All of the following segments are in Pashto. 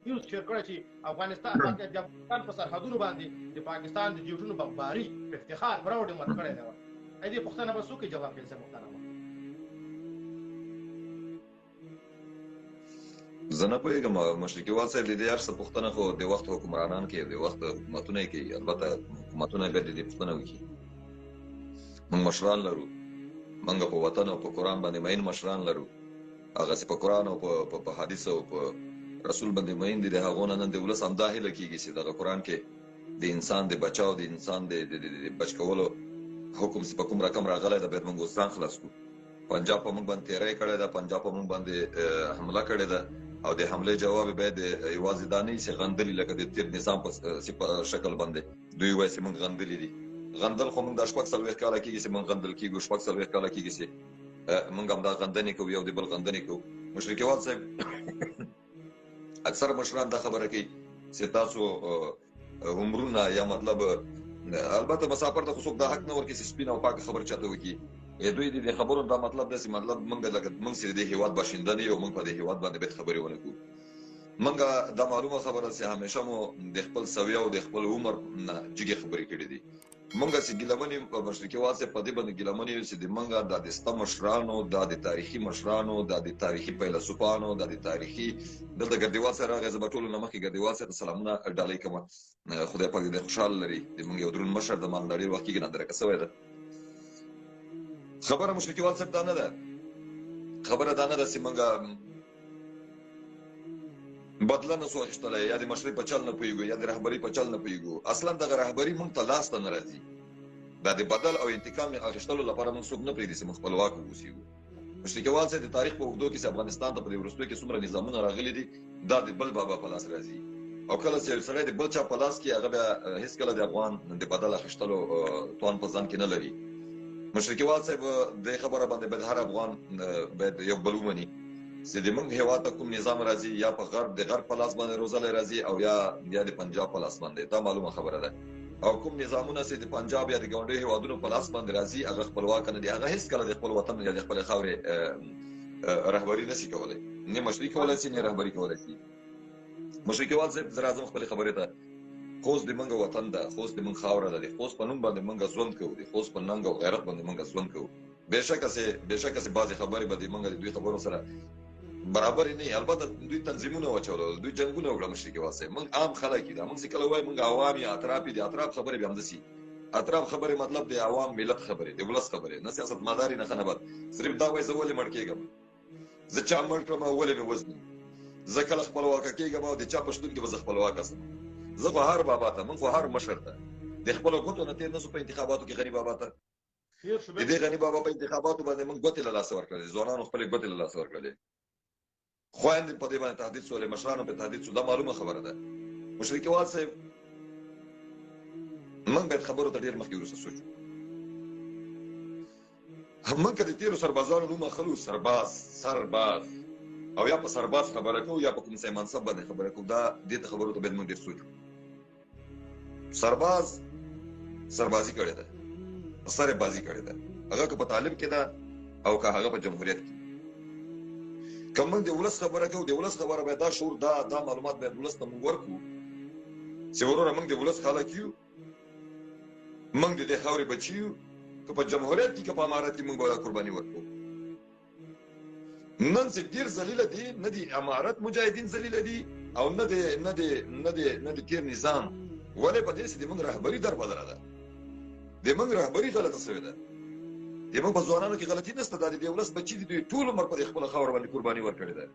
نیوز شیر کړی چې افغانستان د افغانستان په سرحدونو باندې د پاکستان د جیټونو بمباري په افتخار براوډ مات کړی دی. ا دې پوښتنه به څوک جواب یې زه محترم زه نه پوهېږم مشرقي وال صاحب د دې هر څه پوښتنه خو د وخت حکمرانان کوي، د وخت حکومتونه یې کوي. البته حکومتونه باید د دې پوښتنه وکړي. موږ مشران لرو، موږ په وطن او په قرآن باندې مین مشران لرو، هغسې په قرآن او په حدیث او په رسول باندې مین دي. د هغو نه نن د ولس همدا هیله کېږي چې دغه قرآن کې د انسان د بچاو، د انسان د بچ کولو حکم چې په کوم رقم راغلی ده، باید موږ اوس ځان خلاص کړو. پنجاب په موږ باندې تیری کړی ده، پنجاب په موږ باندې حمله کړې ده، او د حملې جواب باید یوازې دا نه وي چې غندلي لکه د تیر نظام په شکل باندې دوی وایي چې موږ غندلي دي. غندل خو موږ دا شپږ څلوېښت کاله کېږي چې موږ غندل کېږو، شپږ څلوېښت کاله کېږي چې موږ همدا غندنې کوو، یو د بل غندنې کوو. مشرقي وال صاحب اکثر مشران دا خبره کوي چې تاسو عمرونه یا مطلب البته مسافر ته خو څوک دا حق نه ورکوي چې سپینه او پاکه خبره چاته وکړي. دوی د خبرو دا مطلب داسې مطلب موږ لکه موږ چې د دې هېواد باشنده نه یو، موږ په دې هېواد باندې باید خبرې ونه کړو. موږ دا معلومه خبره چې همیشه مو د خپل سویه او د خپل عمر نه جګې خبرې کړې دي. موږ چې ګیلمن یو په مشرقي وال صاحب په دې باندې ګیلمن یو چې د موږ دا د سته مشرانو، دا د تاریخي مشرانو، دا د تاریخي فیلسوفانو، دا د تاریخي دلته ګردیوال صاحب راغی. زه به ټولو نه مخکې ګردیوال صاحب ته سلامونه ډالۍ کوم. خدای پاک دې خوشحاله لري. د موږ یو دروند مشر د مال ډېر وخت کېږي ناندرکه شوی ده. خبره مشرقي وال صاحب دا نه ده، خبره دا نه ده چې موږ بدله نه سو اخیستلی، یا د مشرۍ په چل نه پوهېږو، یا د رهبرۍ په چل نه پوهېږو. اصلا دغه رهبري موږ ته لاس ته نه راځي. دا د بدل او انتقام اخیستلو لپاره موږ څوک نه پرېږدي چې موږ خپلواک واوسېږو. مشرقي وال صاحب د تاریخ په اوږدو کې چې افغانستان ته په دې وروستیو کې څومره نظامونه راغلي دي، دا د بل بابا په لاس راځي. او کله چې یو سړی د بل چا په لاس کې، هغه بیا هېڅکله د افغان د بدل اخیستلو توان په ځان کې نه لري. مشرقي وال صاحب دې خبره باندې باید هر افغان باید یو بل ومني چې د موږ هېواد ته کوم نظام راځي، یا په د غرب په لاس باندې روزلی راځي، او یا د پنجاب په لاس باندې. دا معلومه خبره ده. او کوم نظامونه چې د پنجاب یا د ګاونډیو هېوادونو په لاس باندې راځي، هغه خپلواک نه دي. هغه هېڅکله د خپل وطن یا د خپلې خاورې رهبري نشي کولی، نه مشري کولی شي، نه رهبري کولی شي. مشرقي وال صاحب زه راځم خپلې خبرې ته. خوست د موږ وطن ده، خوست د موږ خاوره ده. د خوست په نوم باندې موږ ژوند کوو، د خوست په ننګ او غیرت باندې موږ ژوند کوو. بېشکه چې بعضې خبرې به د موږ د دوی خبرو سره برابر نه. البته دوی تنظیمونه واچول، دوی جنګونه وکړه. مشرقي وال صاحب موږ عام خلک یو. موږ چې کله وایو موږ عوام یا اطراف دي، اطراف خبرې به همداسې. اطراف خبرې مطلب د عوام ملت خبرې، د ولس خبرې، نه سیاست مداري نه خنبت. صرف دا وایي زه ولې مړ کېږم، زه چا مړ کړم او ولې مې وژني، زه کله خپلواکه کېږم او د چا په شتون کې به زه خپلواکه شم. زه خو هر بابا ته، موږ خو هر مشر ته د خپلو ګوتو نه تېر نه سو په انتخاباتو کې. غني بابا ته د دې غني بابا په انتخاباتو باندې موږ ګوتې له لاسه ورکړلې، ځوانانو خپلې ګوتې له لاسه ورکړلې، خویندې په دې باندې تهدید شولې، مشرانو په تهدید شو. دا معلومه خبره ده. مشرقي وال صاحب موږ باید خبرو ته ډېر مخکې وروسته سوچ وکړو. موږ که د تېرو سربازانو نوم اخلو، سرباز او یا په سرباز خبره کوو یا په کوم ځای منصب باندې خبره کوو، دا دې ته خبرو ته باید موږ ډېر سوچ وکړو. سربازي کړې ده، سر بازي کړې ده، هغه که په طالب کې ده او که هغه په جمهوریت کې. که موږ د ولس خبره کوو، د ولس خبره باید دا شعور، دا معلومات باید ولس ته موږ ورکړو چې وروره موږ د ولس خلک یو، موږ د دې خاورې بچي یو. که په جمهوریت کې که په امارت کې موږ به قرباني ورکړو. نن چې ډېر ذلیله دي، نه د امارت مجاهدین ذلیله دي او نه د تېر نظام. ولې په دې چې د موږ رهبري در بدله ده، د موږ رهبري غلطه شوې ده. د موږ په ځوانانو کې غلطي نشته. دا د دې ولس بچي دي، دوی ټول عمر په خپله خاوره باندې قرباني ورکړې ده.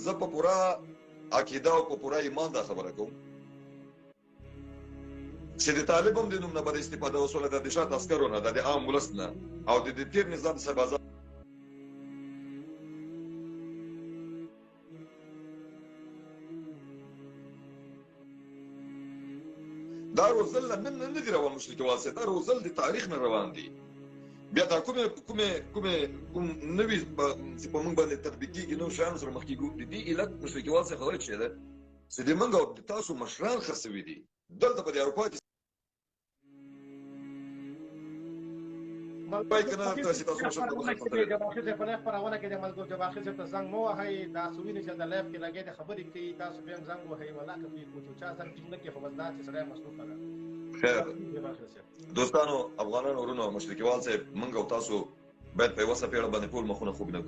زه په پوره عقیده او په پوره ایمان دا خبره کوم چې د طالب هم د نوم نه به د استفاده وسوله، د شاته عسکرو نه، د عام ولس نه، او د تېر نظام سربازان دا روزل نن نه دي روان. مشرقي وال صاحب دا روزل د تاریخ نه روان دي. بیا دا کوم نوي چې په موږ باندې تطبیق کېږي، نوو شیانو سره مخ کېږو. د دې علت مشرقي وال صاحب خبره چې ده چې د موږ او د تاسو مشران خرڅوي دي. دلته په د اروپا کې وای کنه تاسو مشر ته وځه په جواخیز په نه خبرونه کې د ملګرو جواخیز ته زنګ مو وهي دا سوینه چې د لایف کې لګې د خبرې کوي تاسو به زنګ وهي ولا کوي کوم چا زنګ ټینګ کې خو بس دا چې سره مصروفه ده. خیر دوستانو افغانانو ورونو مشرقیوال صاحب موږ او تاسو باید په وسه پیړه باندې ټول مخونه خوب نه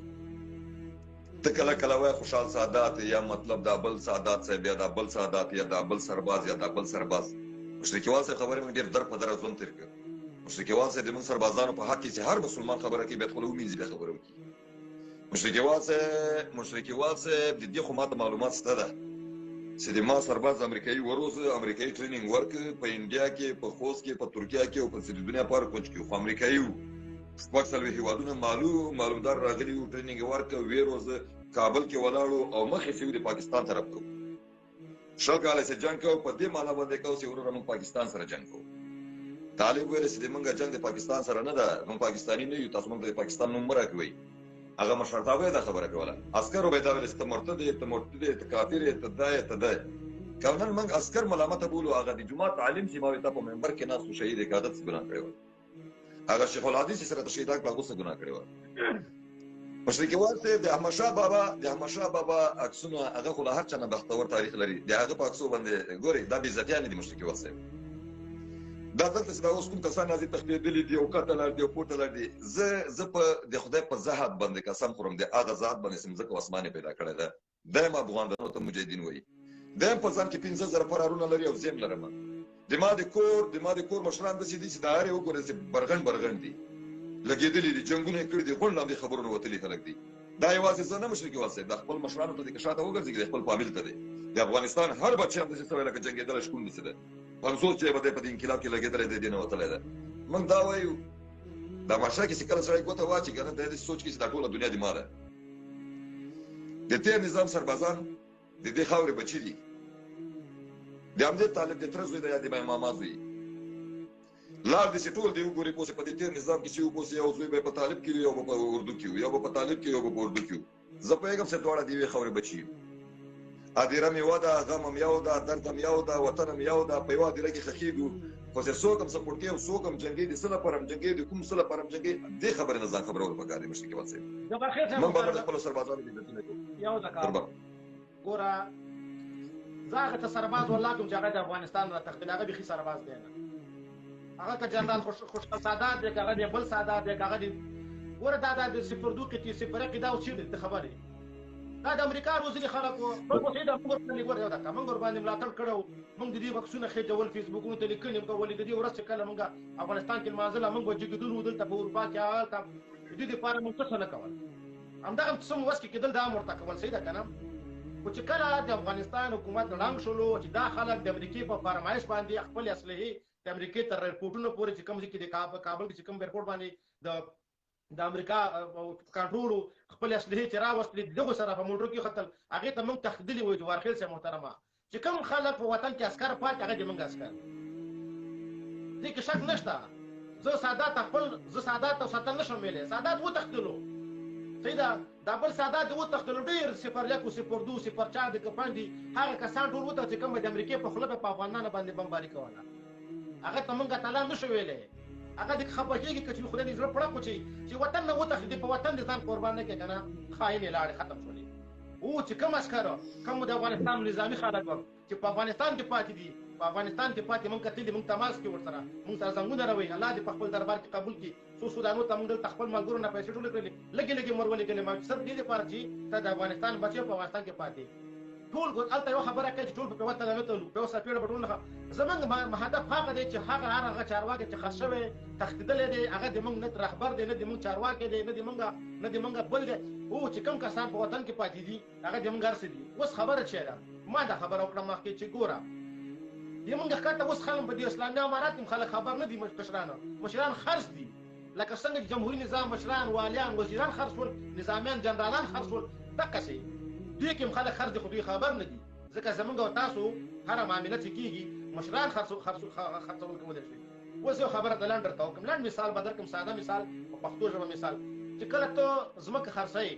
ته کله کله وای خوشحال سادات یا مطلب دا بل سادات صاحب یا دا بل سادات یا دا بل سرباز یا دا بل سرباز مشرقیوال صاحب خبره موږ ډیر در په در ځون تر کړ مشرقیوال صاحب د موږ سربازانو په حق کې هر مسلمان خبره کوي به خپل ومینځي به خبره وکړي مشرقیوال صاحب د دې خو ماته معلومات ستاسو ده چې د ما سرباز امریکایي وروز امریکایي ټریننګ ورک په انډیا کې په خوست کې په ترکیه کې او په دنیا په هر کونج کې خو امریکایي شپږ څلوېښت هیوادونه معلومدار راغلي وو ټریننګ ورک ویروز کابل کې ولاړو او مخې شوي د پاکستان طرف ته شل کاله چې جنګ کوو په دې معنا باندې کوو چې وروره موږ پاکستان سره جنګ کوو طالب ویل چې موږ جنګ د پاکستان سره نه ده موږ پاکستاني نه یو تاسو موږ د پاکستان نوم مه راکوئ هغه مشرتابه دا خبره کوله عسکرو به دا ویل چې ته مرتد یې ته مرتد یې ته کافر یې ته دا یې ته دا کونن موږ عسکر ملامته بولو هغه د جماعت عالم چې ما وي تا په منبر کې ناست و شهید عقادت څه ګناه کړې وه هغه شیخ الحدیث سره د شهیدان په هغو څه ګناه کړې وه مشرقیوال صاحب د احمدشاه بابا عکسونه هغه خو له هر چا نه بختور تاریخ لري د هغه په عکسو باندې ګورئ دا بېعزتیانې دي مشرقیوال صاحب دا دلته چې دا اوس کوم کسان راځي تښتېدلي دي او کته لار دي او پورته لار دي زه په د خدای په ذات باندې قسم خورم د هغه ذات باندې چې مځکه او اسمان یې پیدا کړی ده دایم افغانانو ته مجاهدین وایي دایم په ځان کې 15,000 فرارونه لري او زه یې لرم د ما د کور مشران داسې دي چې د هر یو وګورئ چې برغن دي لګېدلي دي جنګونه یې کړي دي غونډ لاندې خبرونه وتلي خلک دي دا یوازې زه نه مشرقیوال صاحب دا خپل مشرانو ته دي که شاته وګرځي د خپل فامیل ته دی د افغانستان هر بچی هم داسې سوی لکه جنګېدلی شکون داسې ده پنځوس چې به دی په دې انقلاب کې لګېدلی دی دې نه وتلی ده موږ دا وایو دا ماشه کې چې کله سړی ګوته واچي که نه دی داسې سوچ کې چې دا ټوله دنیا د ما ده د تېر نظام سربازان د دې خاورې بچي دي د همدې طالب د تره زوی ده یا د ماما زوی لار دې چې ټول دی وګوري پوسې په دې تېر نظام کې چې وپوسې یو زوی به په طالب کې وي یو به په اردو کې وي یو به په طالب کې یو به په اردو کې وي زه پوهېږم چې دواړه د یوې خاورې بچي یو هدیره مې یوه ده غم هم یو ده درد هم یو ده وطن هم یو ده په یوه هدیره کې ښخېږو خو چې څوک هم سپورټ کوي او څوک هم جنګي د څه لپاره هم جنګي د کوم څه لپاره هم جنګي دې خبرې نه ځان خبرول پکار دي مشرقیوال صاحب موږ باید د خپلو سربازانو عزتونه کوو یو دقیقه ګوره زه هغه ته سرباز والله کوم چې هغه د افغانستان را تښتېدلی هغه بیخي سرباز دی نه هغه که جنرال خوشحال سادات دی که هغه د بل سادات دی که هغه د ګوره دا د سپردو کې چې سپرقې دا اوس چېرې ته خبرې دا د امریکا روزلي خلک وو موږ اوس یې د موږ ورباندې ګوره یو دقیقه موږ ورباندې ملاتړ کړی وو موږ د دې بکسونه خېجول فیسبوکونو ته لیکنې مو کولې د دې ورځ چې کله موږ افغانستان کې لمانځله موږ به جګېدلو دلته په اروپا کې هلته د دې دپاره موږ څه نه کول همدغه څه مو وس کې کېدل دا هم ورته کول صحیح ده که نه خو چې کله د افغانستان حکومت ړنګ شولو چې دا خلک د امریکې په فرمایش باندې خپلې اسلحې د امریکې تر ایرپورټونو پورې چې کوم ځای کې د کابل کې چې کوم ایرپورټ باندې د امریکا کنټرول خپلې اسلحې چې راوستلې دغو سره په موټرو کې ختل هغې ته موږ تښتېدلي وو جوارخیل صاحب محترمه چې کوم خلک په وطن کې عسکر پاتې هغه د موږ عسکر دې کې شک نشته زه سادات او ساتل نشم ویلی سادات وتښتلو صحیح ده دا بل سادات دې وتښتلو ډېر صفر یک و صفر دو صفر چار د کپن دي هغه کسان ټول وتښتل چې کوم د امریکې په خوله په افغانانو باندې بمباري کوله هغه ته موږ اتلان نشو ویلی هغه د خپه کېږي که چې خدای دې زړه پړه کړو چې وطن نه وتښتېدې په وطن دې ځان قربان نه کړې که نه خاینې لاړې ختم شولې او چې کوم عسکر کوم د افغانستان نظامي خلک وو چې په افغانستان کې پاتې دي په افغانستان کې پاتې موږ کتلي موږ تماس کې ورسره موږ سره زنګونه روي الله دې په خپل دربار کې قبول کړي څو سودانو ته موږ دلته خپل ملګرو نه پیسې ټولې کړلې لږې مور ولېږلې ما صرف دې دپاره چې ته د افغانستان بچې په افغانستان کې پاتې ټول هلته یوه خبره کوي چې ټول په وطن نه تلو په یوه سرپېړه به ټول زموږ هدف هغه دی چې هغه چارواکی چې خس شوی تښتېدلی دی هغه د موږ نه رهبر دی نه د موږ چارواکی دی نه د موږ بل دی او چې کوم کسان په وطن کې پاتې دي هغه د موږ هر څه دي اوس خبره چې ده ما دا خبره وکړه مخکې چې ګوره د موږ ښکته اوس خلک په دې اسلامي امارات کې خلک خبر نه دي مشران خرڅ دي لکه څنګه چې جمهوري نظام مشران والیان وزیران خرڅ شول نظامیان جنرالان خرڅ شول دقسې دوی کې هم خلک خرڅ دي خو دوی خبر نه دي ځکه زموږ او تاسو هره معامله چې کېږي مشران خرڅول کولی شي اوس یو خبره د لنډ درته وکړم لنډ مثال به درکړم ساده مثال په پښتو ژبه مثال چې کله ته ځمکه خرڅوې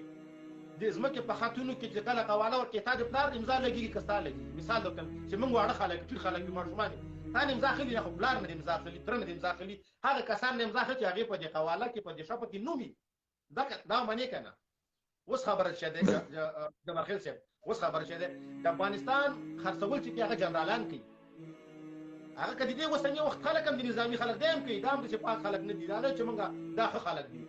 د ځمکې په خطونو کې چې کله قواله ورکړې تا د پلار امضا لګېږي که ستا لګېږي مثال درکړم چې موږ واړه خلک ټیټ خلک یو ماشومان یو تا نه امضا اخلي نه خو پلار نه دې امضا اخلي تره نه دې امضا اخلي هغه کسان نه امضا اخلي چې هغې په دې قواله کې په دې شپه کې نوم وي دا منې که نه اوس خبره چې دی جبارخیل صاحب اوس خبره چې دی د افغانستان خرڅول چې هغه جنرالان کوي هغه که د دې اوسني وخت خلک هم د نظامي خلک دی هم کوي دا هم چې پاک خلک نه دي دا نه چې موږ دا ښه خلک دي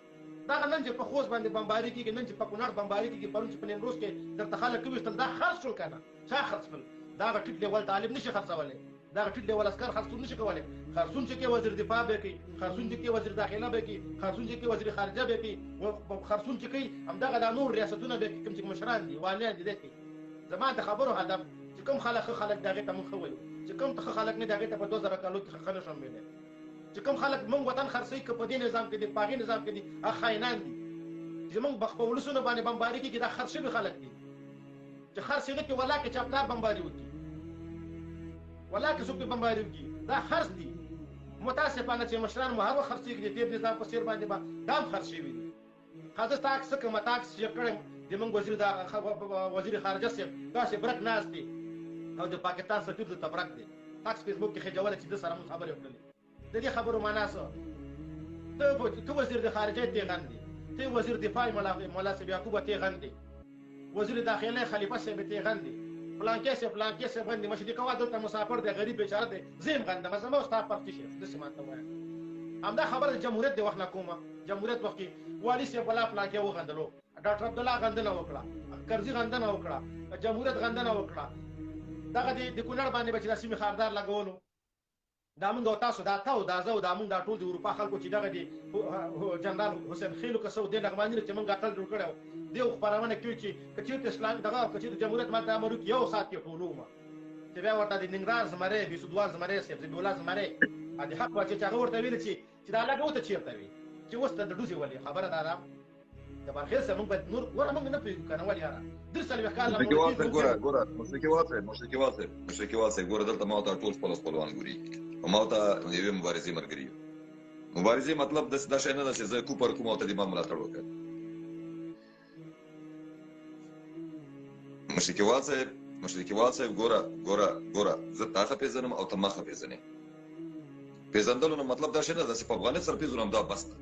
دغه نن چې په خوست باندې بمباري کېږي نن چې په کونړ بمباري کېږي پرون چې په نیمروز کې درته خلک وویشتل دا خرڅ شول که نه چا خرڅ کړل دغه ټیټ لیول طالب نشي خرڅولی دغه ټیټ لیول عسکر خرڅون نشي کولی خرڅون چې کې وزیر دفاع به کوي خرڅون چې کې وزیر داخله به کوي خرڅون چې کې وزیر خارجه به کوي خرڅون چې کوي همدغه دا نور ریاستونه به کوم چې مشران دي والیان دي دی کوي زما د خبرو هدف چې کوم خلک ښه خلک د هغې ته موږ ښه وایو چې کوم ښه خلک نه د هغې ته په 2000 کالو کې ښه نشم ویلی چې کوم خلک موږ وطن خرڅوي که په دې نظام کې دي په هغې نظام کې دي هغه خاینان دي چې موږ په ولسونو باندې بمباري کېږي دا خرڅ شوي خلک دي چې خرڅ یې نه کړي ولا که چا پلار بمباري وکړي ولا که څوک بمباري وکړي دا خرڅ دي متاسفانه چې مشران مو هر وخت خرڅېږي د تېر نظام په څېر باندې به دا هم خرڅ شوي دي ښه زه تاکس څه کومه تاکس چې کړی د موږ وزیر خارجه صاحب داسې برک ناست دی او د پاکستان سفیر دلته برک دی تاکس فیسبوک کې خجوله چې ده سره موږ خبرې وکړلې د دې خبرو معنا څه ته وزیر د خارجه تېغن دی ته وزیر دفاع مولا صاحب یعقوب تېغن دی وزیر داخله خلیفه صاحب تېغن دی فلانکې صاحب غندي مشدي کوه دلته مسافر دی غریب بیچاره دی زه یې هم غندم زما او ستا فرق شي داسې ماته ووایه همدا خبره د جمهوریت د وخت نه کومه جمهوریت وخت کې والي صاحب ولا فلانکې وغندلو ډاکټر عبدالله غندنه وکړه کرزي غندنه وکړه جمهوریت غندنه وکړه دغه د کونړ باندې به چې د سیمې خاردار لګولو دا موږ او تاسو دا تا او دا زه او دا موږ دا ټول د اروپا خلکو چې دغه د جنرال حسین خیلو که څه و دې لغماني چې موږ اتل جوړ کړی و دې خپرونه کوي چې که چېرته اسلام دغه که چېرته جمهوریت ماته امر وکړي یو ساعت کې ټولو ما چې بیا ورته د ننګرهار زمری بیسودوار زمری صاحب ذبیح الله زمری د حق واچي چې هغه ورته ویل چې دا لږ ورته چېرته وي چې اوس ته د ډوزې ولې خبره دا ده جبارخیل صاحب موږ باید نور ګوره موږ نه پوهېږو که نه ولې یاره درې څلوېښت کاله ګوره مشرقي واصف ګوره دلته ما ته ټول خپلوان ګوري او ما ته یوې مبارزې ملګري مبارزې مطلب دا شی نه ده چې زه کوپر کوم او ته د ما ملاتړ وکړم مشرقي واصف ګوره زه تا ښه پېژنم او ته ما ښه پېژنې پېژندلو نه مطلب دا شی نه ده چې په افغانیت سره پېژنم دا بس ده